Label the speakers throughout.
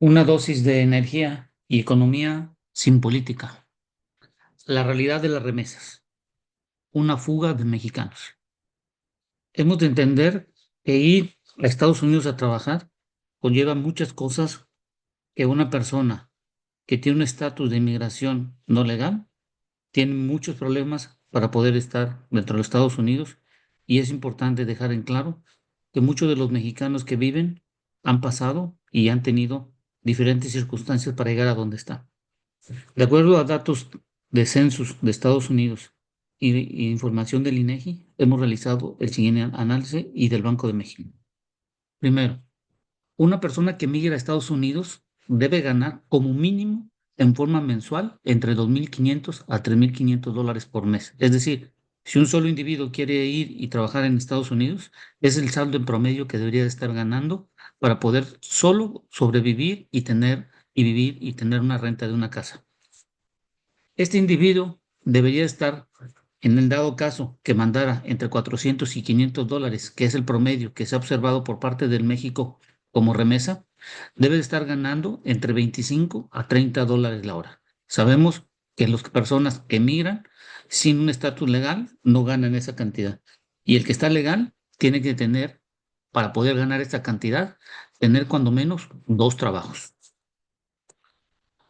Speaker 1: Una dosis de energía y economía sin política. La realidad de las remesas. Una fuga de mexicanos. Hemos de entender que ir a Estados Unidos a trabajar conlleva muchas cosas que una persona que tiene un estatus de inmigración no legal tiene muchos problemas para poder estar dentro de los Estados Unidos, y es importante dejar en claro que muchos de los mexicanos que viven han pasado y han tenido diferentes circunstancias para llegar a donde están. De acuerdo a datos de Census de Estados Unidos y información del INEGI, hemos realizado el siguiente análisis y del Banco de México. Primero, una persona que migra a Estados Unidos debe ganar como mínimo en forma mensual entre 2.500 a 3.500 dólares por mes. Es decir, si un solo individuo quiere ir y trabajar en Estados Unidos, es el saldo en promedio que debería de estar ganando para poder solo sobrevivir y vivir y tener una renta de una casa. Este individuo debería estar, en el dado caso que mandara entre 400 y 500 dólares, que es el promedio que se ha observado por parte del México como remesa, debe de estar ganando entre 25 a 30 dólares la hora. Sabemos que las personas que emigran sin un estatus legal no ganan esa cantidad. Y el que está legal tiene que tener, para poder ganar esta cantidad, tener cuando menos dos trabajos.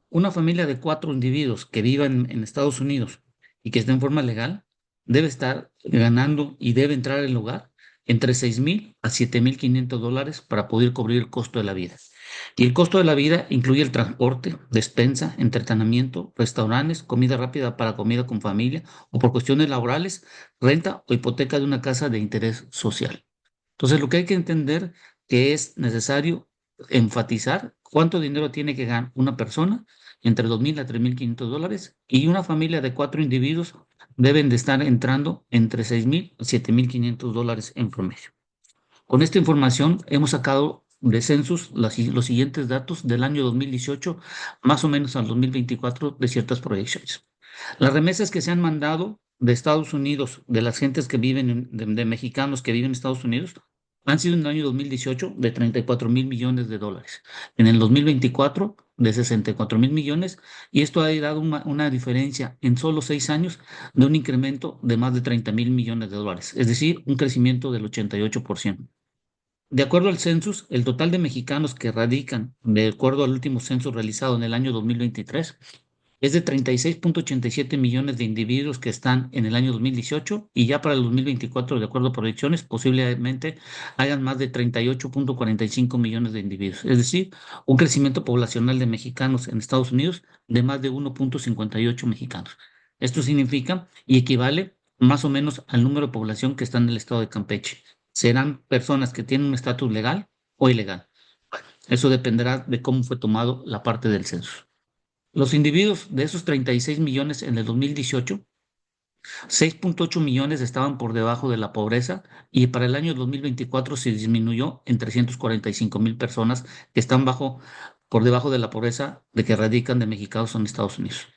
Speaker 1: Una familia de cuatro individuos que vivan en Estados Unidos y que esté en forma legal debe estar ganando y debe entrar al hogar entre 6.000 a 7.500 dólares para poder cubrir el costo de la vida. Y el costo de la vida incluye el transporte, despensa, entretenimiento, restaurantes, comida rápida para comida con familia o por cuestiones laborales, renta o hipoteca de una casa de interés social. Entonces, lo que hay que entender que es necesario enfatizar cuánto dinero tiene que ganar una persona entre 2.000 a 3.500 dólares, y una familia de cuatro individuos deben de estar entrando entre 6.000 a 7.500 dólares en promedio. Con esta información hemos sacado de Census los siguientes datos del año 2018, más o menos al 2024, de ciertas proyecciones. Las remesas que se han mandado de Estados Unidos, de las gentes que viven, de mexicanos que viven en Estados Unidos, han sido en el año 2018 de 34.000 millones de dólares. En el 2024 de 64.000 millones, y esto ha dado una diferencia en solo 6 años de un incremento de más de 30.000 millones de dólares, es decir, un crecimiento del 88%. De acuerdo al census, el total de mexicanos que radican, de acuerdo al último censo realizado en el año 2023, es de 36.87 millones de individuos que están en el año 2018, y ya para el 2024, de acuerdo a proyecciones, posiblemente hayan más de 38.45 millones de individuos. Es decir, un crecimiento poblacional de mexicanos en Estados Unidos de más de 1.58 mexicanos. Esto significa y equivale más o menos al número de población que está en el estado de Campeche. Serán personas que tienen un estatus legal o ilegal. Eso dependerá de cómo fue tomado la parte del censo. Los individuos de esos 36 millones en el 2018, 6.8 millones estaban por debajo de la pobreza, y para el año 2024 se disminuyó en 345.000 personas que están por debajo de la pobreza de que radican de mexicanos en Estados Unidos.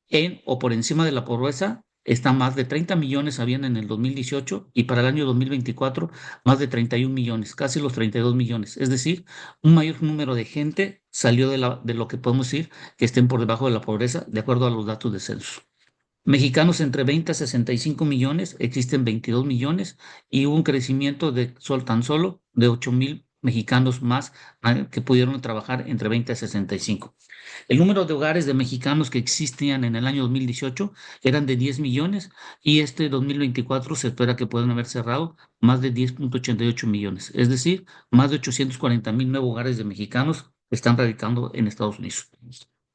Speaker 1: En o por encima de la pobreza están más de 30 millones habían en el 2018, y para el año 2024 más de 31 millones, casi los 32 millones. Es decir, un mayor número de gente salió de lo que podemos decir que estén por debajo de la pobreza, de acuerdo a los datos de censo. Mexicanos entre 20 a 65 millones, existen 22 millones, y hubo un crecimiento de tan solo de 8.000 mexicanos más que pudieron trabajar entre 20 a 65. El número de hogares de mexicanos que existían en el año 2018 eran de 10 millones, y este 2024 se espera que puedan haber cerrado más de 10.88 millones, es decir, más de 840.000 nuevos hogares de mexicanos que están radicando en Estados Unidos.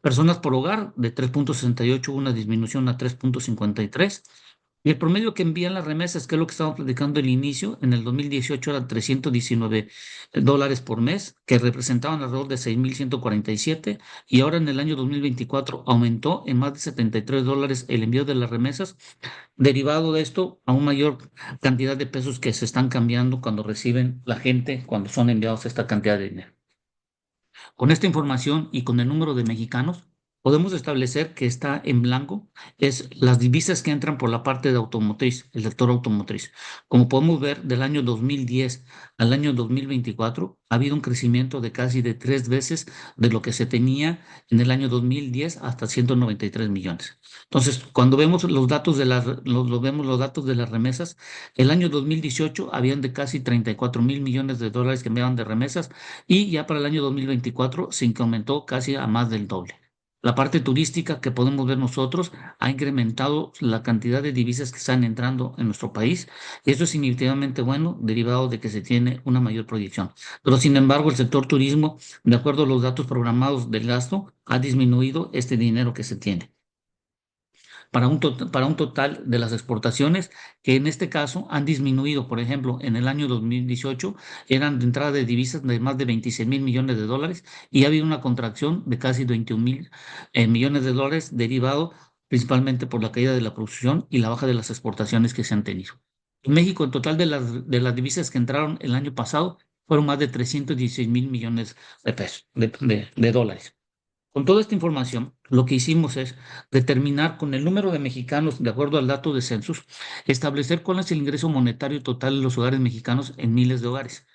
Speaker 1: Personas por hogar de 3.68, una disminución a 3.53. Y el promedio que envían las remesas, que es lo que estábamos platicando al inicio, en el 2018 eran 319 dólares por mes, que representaban alrededor de 6.147, y ahora en el año 2024 aumentó en más de 73 dólares el envío de las remesas, derivado de esto a una mayor cantidad de pesos que se están cambiando cuando reciben la gente, cuando son enviados esta cantidad de dinero. Con esta información y con el número de mexicanos, podemos establecer que está en blanco es las divisas que entran por la parte de automotriz, el sector automotriz. Como podemos ver, del año 2010 al año 2024 ha habido un crecimiento de casi de 3 veces de lo que se tenía en el año 2010 hasta 193 millones. Entonces, cuando vemos los datos de vemos los datos de las remesas, el año 2018 habían de casi 34.000 millones de dólares que enviaban de remesas y ya para el año 2024 se incrementó casi a más del doble. La parte turística que podemos ver nosotros ha incrementado la cantidad de divisas que están entrando en nuestro país. Y eso es significativamente bueno, derivado de que se tiene una mayor proyección. Pero sin embargo, el sector turismo, de acuerdo a los datos programados del gasto, ha disminuido este dinero que se tiene para un total de las exportaciones que en este caso han disminuido. Por ejemplo, en el año 2018 eran de entrada de divisas de más de 26.000 millones de dólares y ha habido una contracción de casi 21.000 millones de dólares derivado principalmente por la caída de la producción y la baja de las exportaciones que se han tenido. En México, el total de las divisas que entraron el año pasado fueron más de 316.000 millones de pesos, de dólares. Con toda esta información, lo que hicimos es determinar con el número de mexicanos, de acuerdo al dato de census, establecer cuál es el ingreso monetario total de los hogares mexicanos en miles de hogares.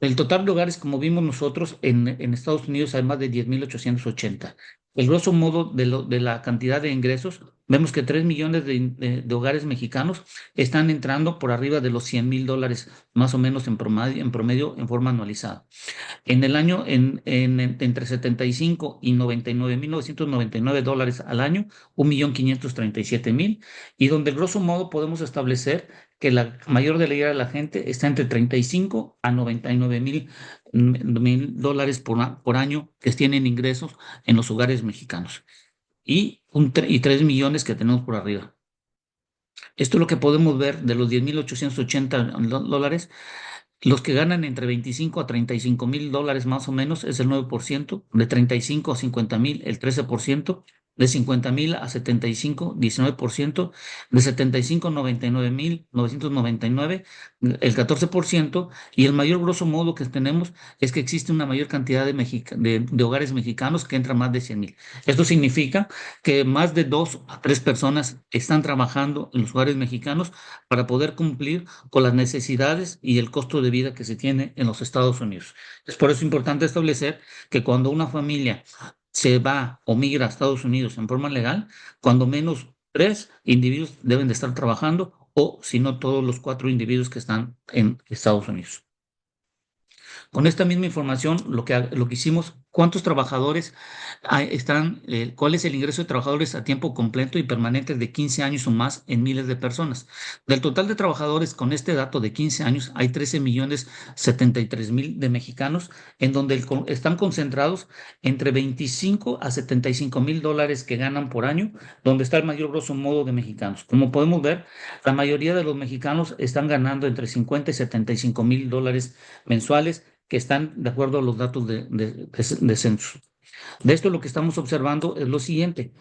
Speaker 1: El total de hogares, como vimos nosotros, en Estados Unidos hay más de 10.880. El grosso modo de la cantidad de ingresos, vemos que 3 millones de hogares mexicanos están entrando por arriba de los $100.000, más o menos en promedio en forma anualizada. En el año, entre 75 y 99.999 dólares al año, 1.537.000, y donde grosso modo podemos establecer que la mayor de la gente está entre 35 a 99.000 dólares por año que tienen ingresos en los hogares mexicanos y 3 millones que tenemos por arriba. Esto es lo que podemos ver de los 10.880 dólares. Los que ganan entre 25 a 35.000 dólares más o menos es el 9%, de 35 a 50.000 el 13%, de 50.000 a 75, 19%, de 75 a 99.999 el 14%, y el mayor grosso modo que tenemos es que existe una mayor cantidad de hogares mexicanos que entran más de 100.000. Esto significa que más de 2 a 3 personas están trabajando en los hogares mexicanos para poder cumplir con las necesidades y el costo de vida que se tiene en los Estados Unidos. Es por eso importante establecer que cuando una familia se va o migra a Estados Unidos en forma legal, cuando menos 3 individuos deben de estar trabajando o si no todos los 4 individuos que están en Estados Unidos. Con esta misma información, lo que hicimos, ¿cuántos trabajadores cuál es el ingreso de trabajadores a tiempo completo y permanente de 15 años o más en miles de personas? Del total de trabajadores con este dato de 15 años, hay 13.073.000 de mexicanos, en donde están concentrados entre 25 a 75.000 dólares que ganan por año, donde está el mayor grosso modo de mexicanos. Como podemos ver, la mayoría de los mexicanos están ganando entre 50 y 75.000 dólares mensuales que están de acuerdo a los datos de censo. De esto lo que estamos observando es lo siguiente.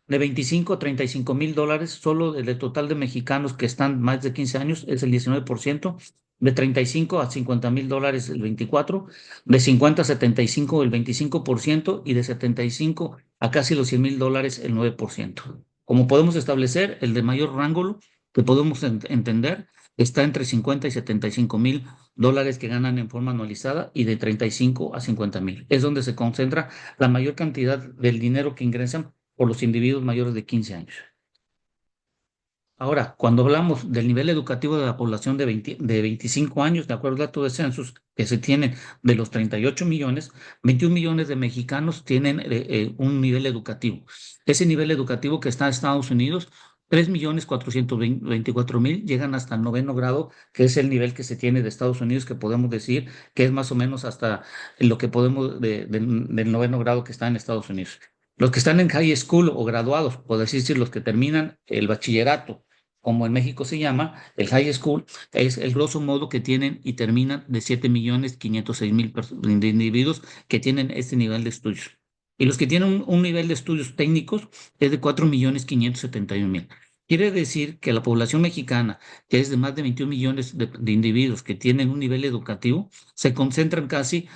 Speaker 1: De 25 a 35.000 dólares, solo del total de mexicanos que están más de 15 años es el 19%, de 35 a 50.000 dólares el 24%, de 50 a 75 el 25% y de 75 a casi los 100.000 dólares el 9%. Como podemos establecer, el de mayor rango que podemos entender está entre 50 y 75.000 dólares que ganan en forma anualizada y de 35 a 50.000. Es donde se concentra la mayor cantidad del dinero que ingresan por los individuos mayores de 15 años. Ahora, cuando hablamos del nivel educativo de la población de 25 años, de acuerdo al dato de census que se tienen de los 38 millones, 21 millones de mexicanos tienen un nivel educativo. Ese nivel educativo que está en Estados Unidos, 3.424.000 llegan hasta el noveno grado, que es el nivel que se tiene de Estados Unidos, que podemos decir que es más o menos hasta lo que podemos del noveno grado que está en Estados Unidos. Los que están en high school o graduados, por decir los que terminan el bachillerato, como en México se llama, el high school, es el grosso modo que tienen y terminan de 7.506.000 de individuos que tienen este nivel de estudios. Y los que tienen un nivel de estudios técnicos es de 4.571.000. Quiere decir que la población mexicana, que es de más de 21 millones de individuos que tienen un nivel educativo, se concentran casi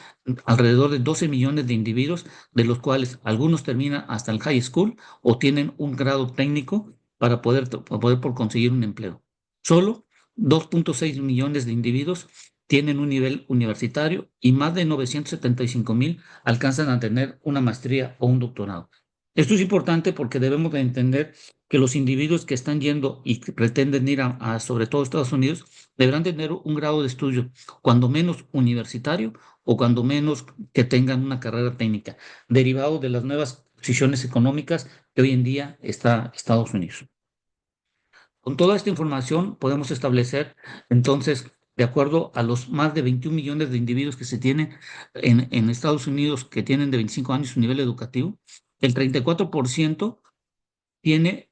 Speaker 1: alrededor de 12 millones de individuos, de los cuales algunos terminan hasta el high school o tienen un grado técnico para poder por conseguir un empleo. Solo 2.6 millones de individuos tienen un nivel universitario y más de 975,000 alcanzan a tener una maestría o un doctorado. Esto es importante porque debemos de entender que los individuos que están yendo y que pretenden ir sobre todo Estados Unidos deberán tener un grado de estudio, cuando menos universitario o cuando menos que tengan una carrera técnica, derivado de las nuevas posiciones económicas que hoy en día está Estados Unidos. Con toda esta información podemos establecer entonces, de acuerdo a los más de 21 millones de individuos que se tienen en Estados Unidos que tienen de 25 años su nivel educativo, el 34% tiene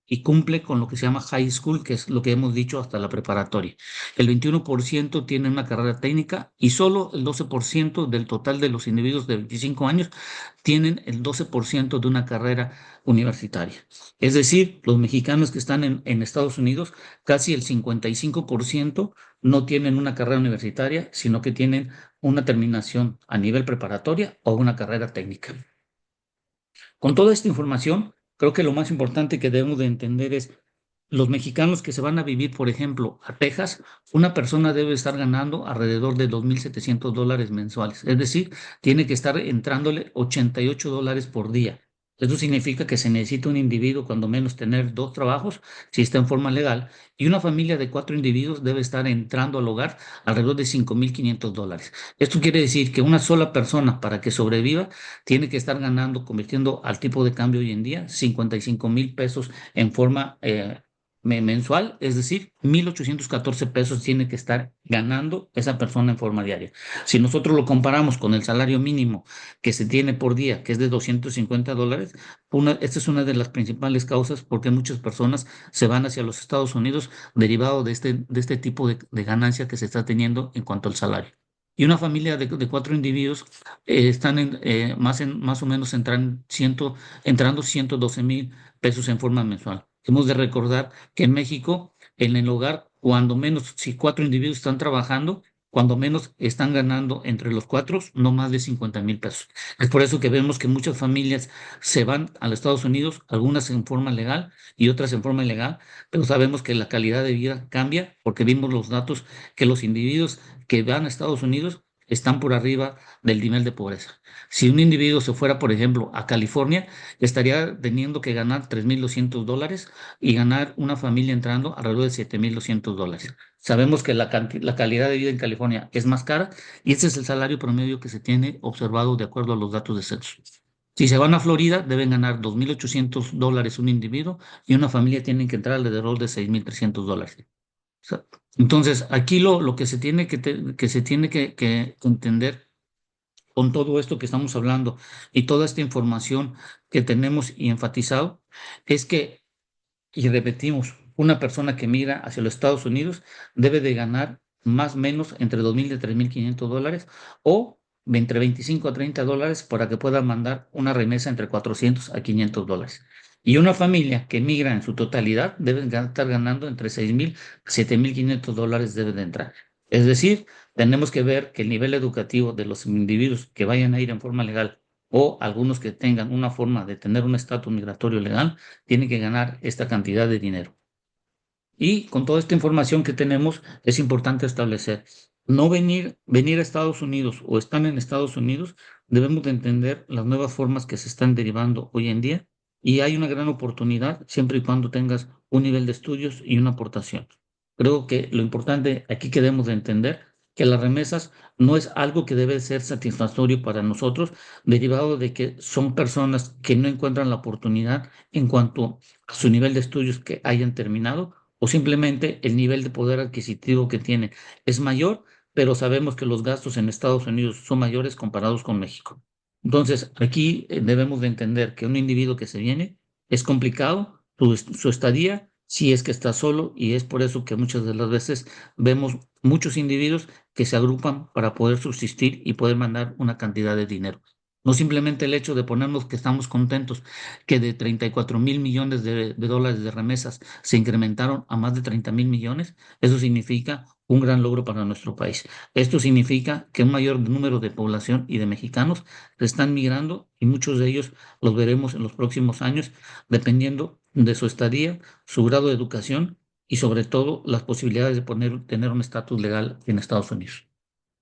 Speaker 1: y cumple con lo que se llama high school, que es lo que hemos dicho hasta la preparatoria. El 21% tiene una carrera técnica y solo el 12% del total de los individuos de 25 años tienen el 12% de una carrera universitaria. Es decir, los mexicanos que están en Estados Unidos, casi el 55% no tienen una carrera universitaria, sino que tienen una terminación a nivel preparatoria o una carrera técnica. Con toda esta información, creo que lo más importante que debemos de entender es los mexicanos que se van a vivir, por ejemplo, a Texas, una persona debe estar ganando alrededor de $2,700 mensuales. Es decir, tiene que estar entrándole $88 por día. Eso significa que se necesita un individuo, cuando menos, tener dos trabajos, si está en forma legal, y una familia de cuatro individuos debe estar entrando al hogar alrededor de $5,500. Esto quiere decir que una sola persona, para que sobreviva, tiene que estar ganando, convirtiendo al tipo de cambio hoy en día, 55,000 pesos en forma mensual, es decir, 1,814 pesos tiene que estar ganando esa persona en forma diaria. Si nosotros lo comparamos con el salario mínimo que se tiene por día, que es de $250, esta es una de las principales causas por qué muchas personas se van hacia los Estados Unidos derivado de este tipo de ganancia que se está teniendo en cuanto al salario. Y una familia de cuatro individuos están más o menos entrando 112,000 pesos en forma mensual. Hemos de recordar que en México, en el hogar, cuando menos, si cuatro individuos están trabajando, cuando menos están ganando entre los cuatro no más de 50,000 pesos. Es por eso que vemos que muchas familias se van a los Estados Unidos, algunas en forma legal y otras en forma ilegal, pero sabemos que la calidad de vida cambia porque vimos los datos que los individuos que van a Estados Unidos están por arriba del nivel de pobreza. Si un individuo se fuera, por ejemplo, a California, estaría teniendo que ganar $3,200 y ganar una familia entrando alrededor de $7,200. Sabemos que la calidad de vida en California es más cara y ese es el salario promedio que se tiene observado de acuerdo a los datos de censo. Si se van a Florida, deben ganar $2,800 un individuo y una familia tiene que entrar alrededor de $6,300. Sea, Entonces, aquí lo que se tiene que entender con todo esto que estamos hablando y toda esta información que tenemos y enfatizado es que, y repetimos, una persona que migra hacia los Estados Unidos debe de ganar más o menos entre 2,000 y $3,500 o de entre 25 a $30 para que pueda mandar una remesa entre $400 a $500. Y una familia que migra en su totalidad debe estar ganando entre 6,000 a $7,500 debe de entrar. Es decir, tenemos que ver que el nivel educativo de los individuos que vayan a ir en forma legal o algunos que tengan una forma de tener un estatus migratorio legal tiene que ganar esta cantidad de dinero. Y con toda esta información que tenemos, es importante establecer, no venir a Estados Unidos o están en Estados Unidos, debemos de entender las nuevas formas que se están derivando hoy en día y hay una gran oportunidad siempre y cuando tengas un nivel de estudios y una aportación. Creo que lo importante aquí que debemos de entender que las remesas no es algo que debe ser satisfactorio para nosotros, derivado de que son personas que no encuentran la oportunidad en cuanto a su nivel de estudios que hayan terminado o simplemente el nivel de poder adquisitivo que tienen es mayor, pero sabemos que los gastos en Estados Unidos son mayores comparados con México. Entonces, aquí debemos de entender que un individuo que se viene es complicado, su estadía, si es que está solo, y es por eso que muchas de las veces vemos muchos individuos que se agrupan para poder subsistir y poder mandar una cantidad de dinero. No simplemente el hecho de ponernos que estamos contentos que de 34.000 millones de dólares de remesas se incrementaron a más de 30.000 millones, eso significa un gran logro para nuestro país. Esto significa que un mayor número de población y de mexicanos están migrando y muchos de ellos los veremos en los próximos años, dependiendo de su estadía, su grado de educación y sobre todo las posibilidades de tener un estatus legal en Estados Unidos.